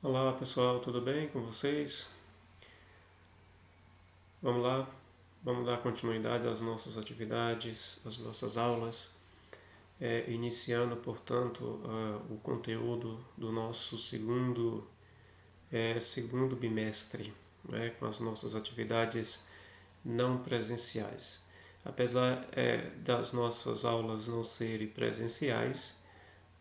Olá pessoal, tudo bem com vocês? Vamos lá, vamos dar continuidade às nossas atividades, às nossas aulas, iniciando, portanto, o conteúdo do nosso segundo bimestre, né, com as nossas atividades não presenciais. Apesar das nossas aulas não serem presenciais,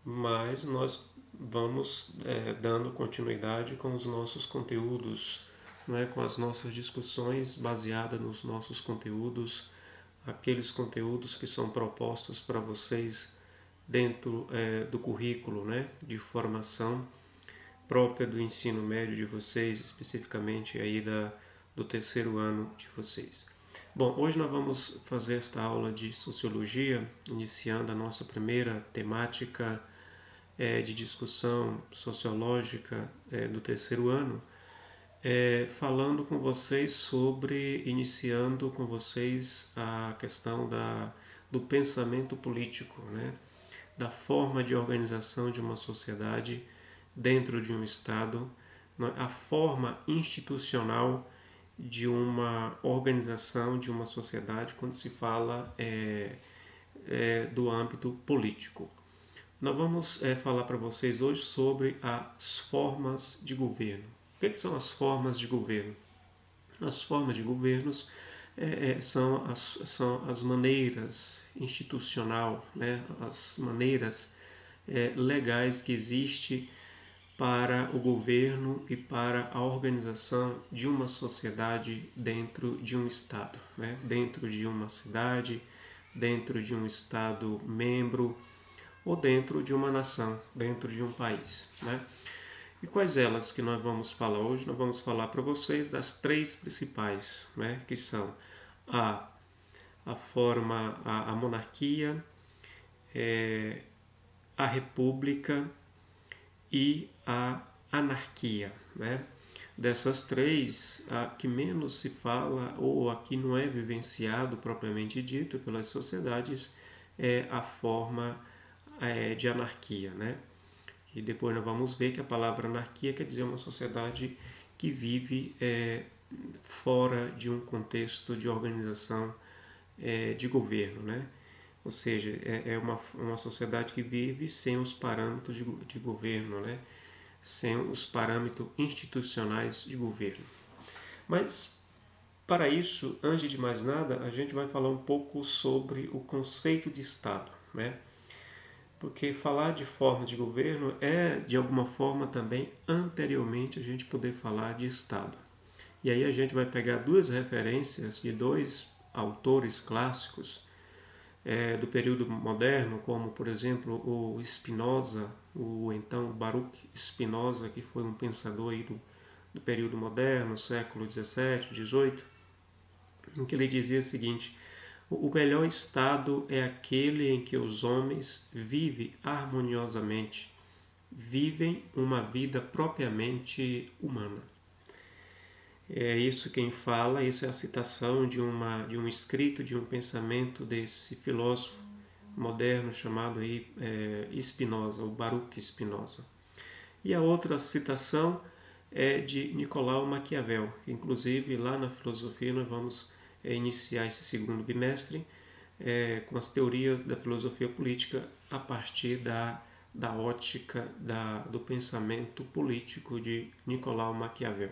mas nós vamos dando continuidade com os nossos conteúdos, né, com as nossas discussões baseadas nos nossos conteúdos, aqueles conteúdos que são propostos para vocês dentro do currículo, né, de formação própria do ensino médio de vocês, especificamente aí do terceiro ano de vocês. Bom, hoje nós vamos fazer esta aula de Sociologia, iniciando a nossa primeira temática de discussão sociológica do terceiro ano, falando com vocês iniciando com vocês a questão do pensamento político, né? Da forma de organização de uma sociedade dentro de um Estado, a forma institucional de uma organização de uma sociedade quando se fala do âmbito político. Nós vamos falar para vocês hoje sobre as formas de governo. O que são as formas de governo? As formas de governos são as maneiras institucional, né? As maneiras legais que existem para o governo e para a organização de uma sociedade dentro de um Estado, né? Dentro de uma cidade, dentro de um Estado membro, ou dentro de uma nação, dentro de um país, né? E quais elas que nós vamos falar hoje? Nós vamos falar para vocês das três principais, né? Que são a, a monarquia, a república e a anarquia, né? Dessas três, a que menos se fala ou a que não é vivenciado propriamente dito pelas sociedades é a forma de anarquia, né? E depois nós vamos ver que a palavra anarquia quer dizer uma sociedade que vive fora de um contexto de organização de governo, né? Ou seja, é uma sociedade que vive sem os parâmetros de governo, né? Sem os parâmetros institucionais de governo. Mas, para isso, antes de mais nada, a gente vai falar um pouco sobre o conceito de Estado, né? Porque falar de forma de governo é, de alguma forma, também anteriormente a gente poder falar de Estado. E aí a gente vai pegar duas referências de dois autores clássicos do período moderno, como, por exemplo, o Spinoza, o então Baruch Spinoza, que foi um pensador aí do período moderno, século XVII, XVIII, em que ele dizia o seguinte: o melhor estado é aquele em que os homens vivem harmoniosamente, vivem uma vida propriamente humana. É isso quem fala, isso é a citação de um escrito, de um pensamento desse filósofo moderno chamado aí Spinoza, o Baruch Spinoza. E a outra citação é de Nicolau Maquiavel. Inclusive, lá na filosofia nós vamos iniciar esse segundo bimestre com as teorias da filosofia política a partir da ótica do pensamento político de Nicolau Maquiavel.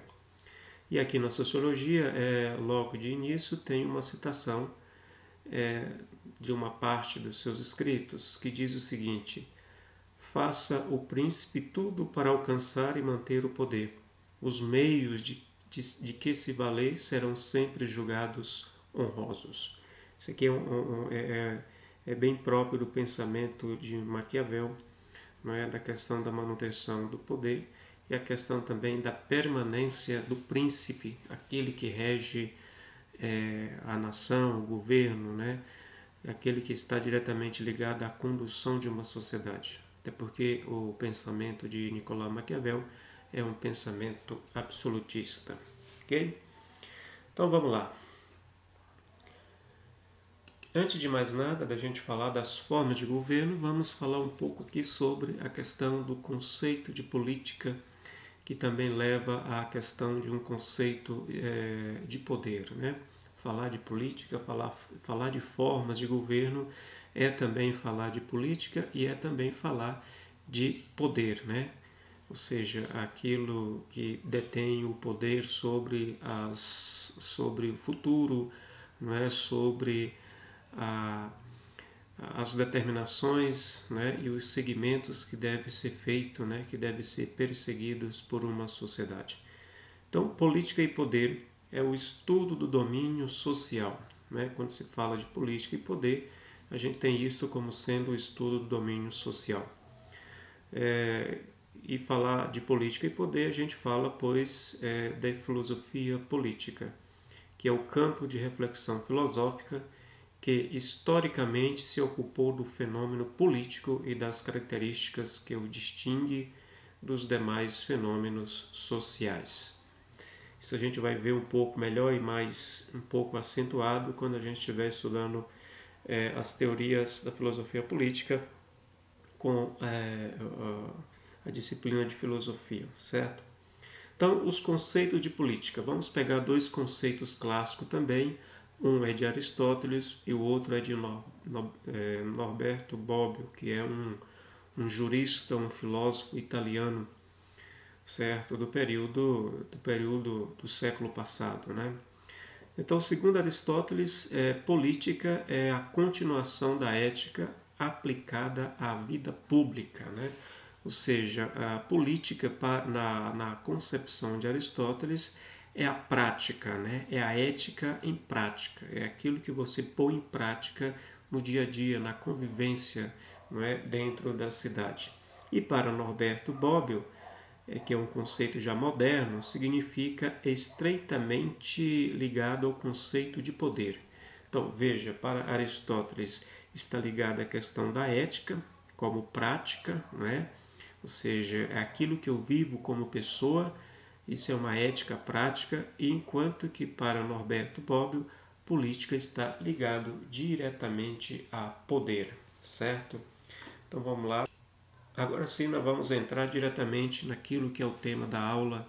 E aqui na sociologia, logo de início, tem uma citação de uma parte dos seus escritos que diz o seguinte: faça o príncipe tudo para alcançar e manter o poder. Os meios de que se valer serão sempre julgados honrosos. Isso aqui é bem próprio do pensamento de Maquiavel, não é? Da questão da manutenção do poder e a questão também da permanência do príncipe, aquele que rege a nação, o governo, né? Aquele que está diretamente ligado à condução de uma sociedade. Até porque o pensamento de Nicolau Maquiavel é um pensamento absolutista. Ok? Então vamos lá. Antes de mais nada, da gente falar das formas de governo, vamos falar um pouco aqui sobre a questão do conceito de política que também leva à questão de um conceito de poder, né? Falar de política, falar de formas de governo é também falar de política e é também falar de poder, né? Ou seja, aquilo que detém o poder sobre o futuro, não é? Sobre a, as determinações, né? E os segmentos que devem ser feitos, né? Que devem ser perseguidos por uma sociedade. Então, política e poder é o estudo do domínio social, né? Quando se fala de política e poder, a gente tem isso como sendo o estudo do domínio social. E falar de política e poder, a gente fala, pois, da filosofia política, que é o campo de reflexão filosófica que historicamente se ocupou do fenômeno político e das características que o distingue dos demais fenômenos sociais. Isso a gente vai ver um pouco melhor e mais um pouco acentuado quando a gente estiver estudando as teorias da filosofia política com a disciplina de filosofia, certo? Então, os conceitos de política. Vamos pegar dois conceitos clássicos também. Um é de Aristóteles e o outro é de Norberto Bobbio, que é um jurista, um filósofo italiano, certo? Do período do século passado, né? Então, segundo Aristóteles, política é a continuação da ética aplicada à vida pública, né? Ou seja, a política, na concepção de Aristóteles, é a prática, né? É a ética em prática, é aquilo que você põe em prática no dia a dia, na convivência, não é? Dentro da cidade. E para Norberto Bobbio, que é um conceito já moderno, significa estreitamente ligado ao conceito de poder. Então, veja, para Aristóteles está ligada à questão da ética como prática, não é? Ou seja, é aquilo que eu vivo como pessoa, isso é uma ética prática, enquanto que para Norberto Bobbio, política está ligado diretamente a poder, certo? Então vamos lá. Agora sim, nós vamos entrar diretamente naquilo que é o tema da aula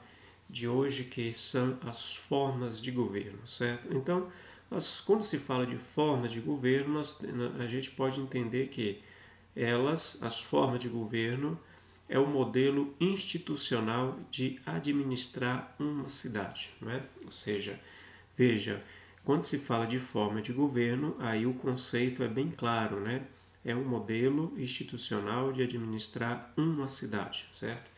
de hoje, que são as formas de governo, certo? Então, quando se fala de formas de governo, a gente pode entender que as formas de governo, é o modelo institucional de administrar uma cidade, não é? Ou seja, veja, quando se fala de forma de governo, aí o conceito é bem claro, né? É um modelo institucional de administrar uma cidade, certo?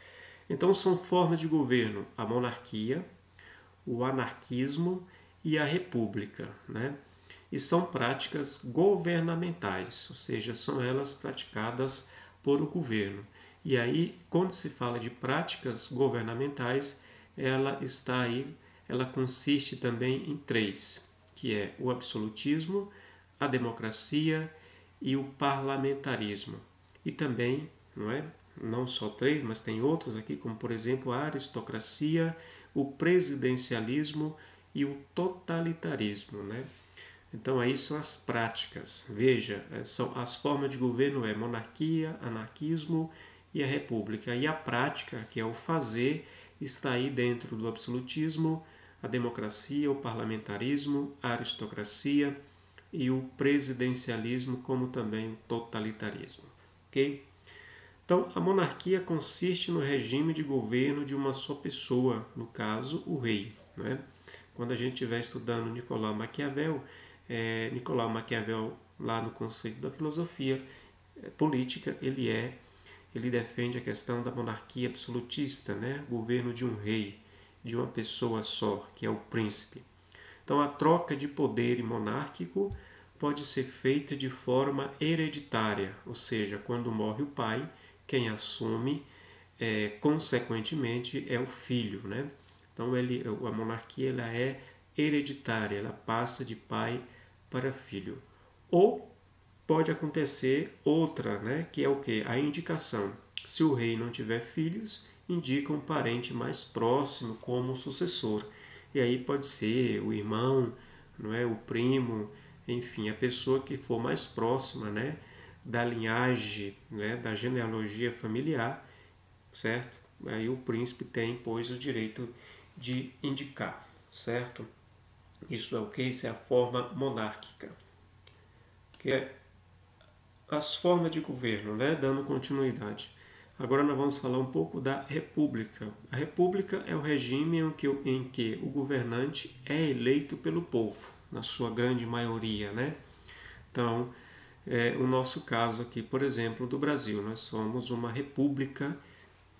Então são formas de governo: a monarquia, o anarquismo e a república, né? E são práticas governamentais, ou seja, são elas praticadas por o governo. E aí, quando se fala de práticas governamentais, ela consiste também em três, que é o absolutismo, a democracia e o parlamentarismo. E também, não só três, mas tem outros aqui, como por exemplo a aristocracia, o presidencialismo e o totalitarismo, né? Então aí são as práticas. Veja, são as formas de governo monarquia, anarquismo e a república. E a prática, que é o fazer, está aí dentro do absolutismo, a democracia, o parlamentarismo, a aristocracia e o presidencialismo, como também o totalitarismo. Ok? Então, a monarquia consiste no regime de governo de uma só pessoa, no caso, o rei. Né? Quando a gente estiver estudando Nicolau Maquiavel, lá no conceito da filosofia política, ele defende a questão da monarquia absolutista, né? Governo de um rei, de uma pessoa só, que é o príncipe. Então, a troca de poder monárquico pode ser feita de forma hereditária, ou seja, quando morre o pai, quem assume, consequentemente, é o filho, né? Então, a monarquia ela é hereditária, ela passa de pai para filho. Ou pode acontecer outra, né, que é o que? A indicação. Se o rei não tiver filhos, indica um parente mais próximo como sucessor. E aí pode ser o irmão, não é, o primo, enfim, a pessoa que for mais próxima, né, da linhagem, né, da genealogia familiar, certo? aí o príncipe tem, pois, o direito de indicar, certo? Isso é o que? Isso é a forma monárquica. Que é as formas de governo, né? Dando continuidade. Agora nós vamos falar um pouco da república. A república é o regime em que o governante é eleito pelo povo, na sua grande maioria, né? Então, o nosso caso aqui, por exemplo, do Brasil, nós somos uma república,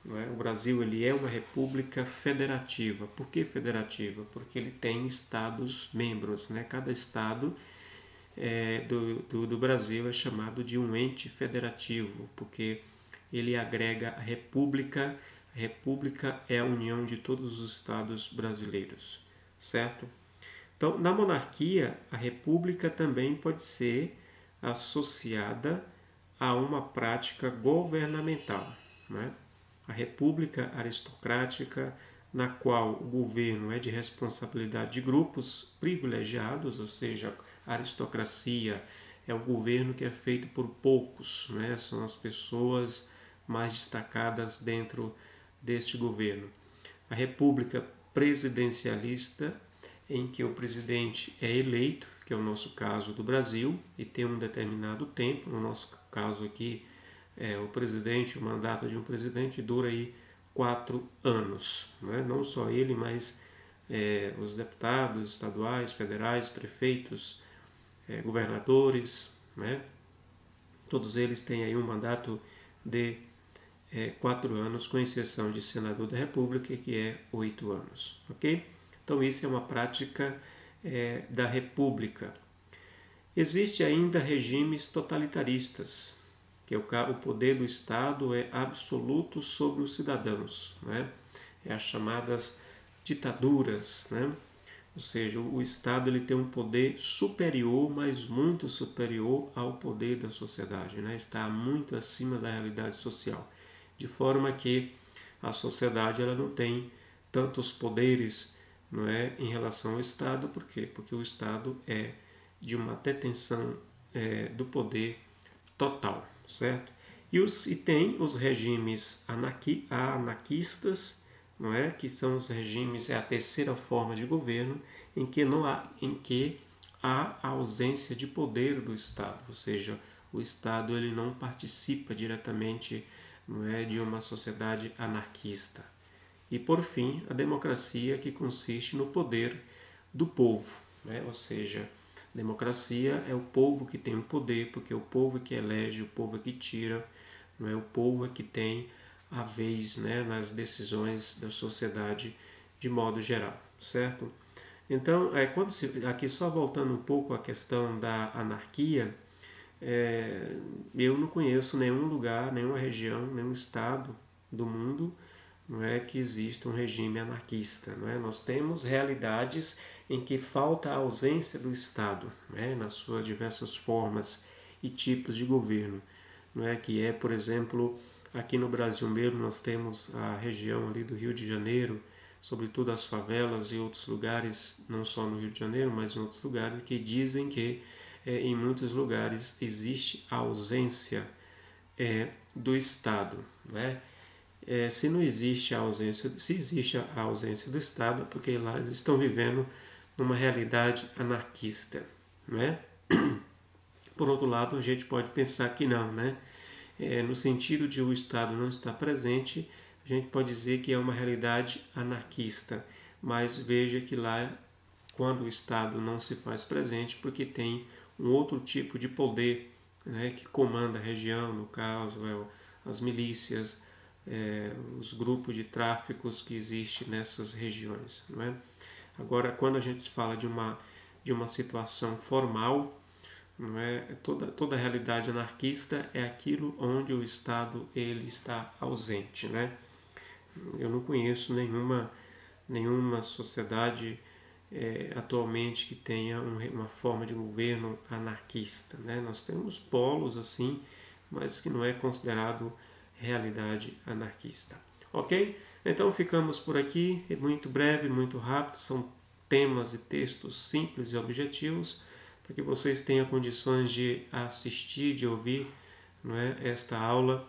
não é? O Brasil ele é uma república federativa. Por que federativa? Porque ele tem estados membros, né? Cada estado do Brasil é chamado de um ente federativo, porque ele agrega a república. A república é a união de todos os estados brasileiros, certo? Então, na monarquia, a república também pode ser associada a uma prática governamental, né? A república aristocrática, na qual o governo é de responsabilidade de grupos privilegiados, ou seja, a aristocracia é o governo que é feito por poucos, né? São as pessoas mais destacadas dentro deste governo. A república presidencialista, em que o presidente é eleito, que é o nosso caso do Brasil, e tem um determinado tempo. No nosso caso aqui, o mandato de um presidente dura aí 4 anos, né? Não só ele, mas os deputados estaduais, federais, prefeitos, governadores, né? Todos eles têm aí um mandato de 4 anos, com exceção de senador da República, que é 8 anos, ok? Então, isso é uma prática da República. Existe ainda regimes totalitaristas, que o poder do Estado é absoluto sobre os cidadãos, né? É as chamadas ditaduras, né? Ou seja, o Estado ele tem um poder superior, mas muito superior ao poder da sociedade, né? Está muito acima da realidade social, de forma que a sociedade ela não tem tantos poderes, não é, em relação ao Estado. Por quê? Porque o Estado é de uma detenção do poder total, certo? E tem os regimes anarquistas, não é? Que são os regimes, é a terceira forma de governo em que há a ausência de poder do Estado, ou seja, o Estado ele não participa diretamente, não é, de uma sociedade anarquista. E por fim, a democracia, que consiste no poder do povo, né? Ou seja, democracia é o povo que tem o poder, porque é o povo que elege, o povo que tira, não é? O povo que tem a vez, né, nas decisões da sociedade de modo geral, certo? Então, aqui só voltando um pouco à questão da anarquia, eu não conheço nenhum lugar, nenhuma região, nenhum estado do mundo, não é, que exista um regime anarquista, não é? Nós temos realidades em que falta a ausência do Estado, né, nas suas diversas formas e tipos de governo, não é? Que é, por exemplo, aqui no Brasil mesmo nós temos a região ali do Rio de Janeiro, sobretudo as favelas e outros lugares, não só no Rio de Janeiro, mas em outros lugares, que dizem que em muitos lugares existe a ausência do Estado, né? Se não existe a ausência, se existe a ausência do Estado, é porque lá eles estão vivendo numa realidade anarquista, né? Por outro lado, a gente pode pensar que não, né? No sentido de o Estado não estar presente, a gente pode dizer que é uma realidade anarquista, mas veja que lá, quando o Estado não se faz presente, porque tem um outro tipo de poder, né, que comanda a região, no caso, as milícias, os grupos de tráficos que existem nessas regiões, não é? Agora, quando a gente fala de uma situação formal, não é? Toda a realidade anarquista é aquilo onde o Estado ele está ausente, né? Eu não conheço nenhuma sociedade atualmente que tenha uma forma de governo anarquista, né? Nós temos polos assim, mas que não é considerado realidade anarquista. Ok? Então ficamos por aqui, é muito breve, muito rápido, são temas e textos simples e objetivos, para que vocês tenham condições de assistir, de ouvir, não é, esta aula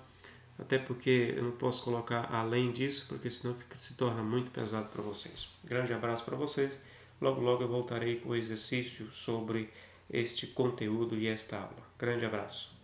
até porque eu não posso colocar além disso, porque senão se torna muito pesado para vocês. Grande abraço para vocês. Logo, logo eu voltarei com o exercício sobre este conteúdo e esta aula. Grande abraço.